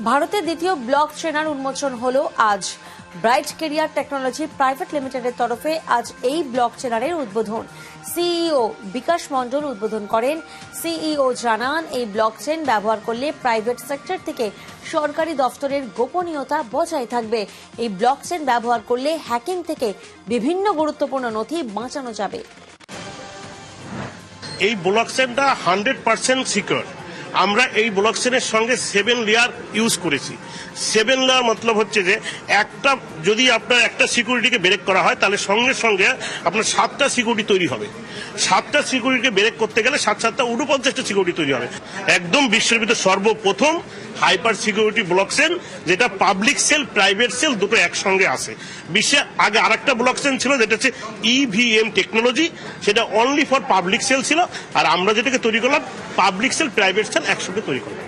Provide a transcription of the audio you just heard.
ভারতের দ্বিতীয় ব্লক চেনার উন্মোচন হলো আজ। ব্রাইট কেরিয়ার টেকনোলজি প্রাইভেট লিমিটেডের তরফে আজ এই ব্লক চেনারের উদ্বোধন। সিইও বিকাশ মণ্ডল উদ্বোধন করেন। সিইও জানান, এই ব্লক চেন ব্যবহার করলে প্রাইভেট সেক্টর থেকে সরকারি দফতরের গোপনীয়তা বজায় থাকবে। এই ব্লক চেন ব্যবহার করলে হ্যাকিং থেকে বিভিন্ন গুরুত্বপূর্ণ নথি বাঁচানো যাবে। এই ব্লক চেনটা 100% সিকিউর। আমরা এই ব্লক চেনের সঙ্গে 7 লেয়ার ইউজ করেছি। 7 লেয়ার মতলব হচ্ছে যে যদি আপনার একটা সিকিউরিটিকে ব্রেক করা হয় তাহলে সঙ্গে সঙ্গে আপনার 7টা সিকিউরিটি তৈরি হবে। 7টা সিকিউরিটিকে ব্রেক করতে গেলে 7টা 49টা সিকিউরিটি তৈরি হবে। একদম বিশ্বের ভিতরে সর্বপ্রথম হাইপার সিকিউরিটি ব্লক চেন, যেটা পাবলিক সেল প্রাইভেট সেল দুটো একসঙ্গে আসে। বিশ্বে আগে আরেকটা ব্লক চেন ছিল যেটা হচ্ছে ইভিএম টেকনোলজি, সেটা অনলি ফর পাবলিক সেল ছিল। আর আমরা যেটাকে তৈরি করলাম পাবলিক সেল প্রাইভেট সেল একসঙ্গে তৈরি করলাম।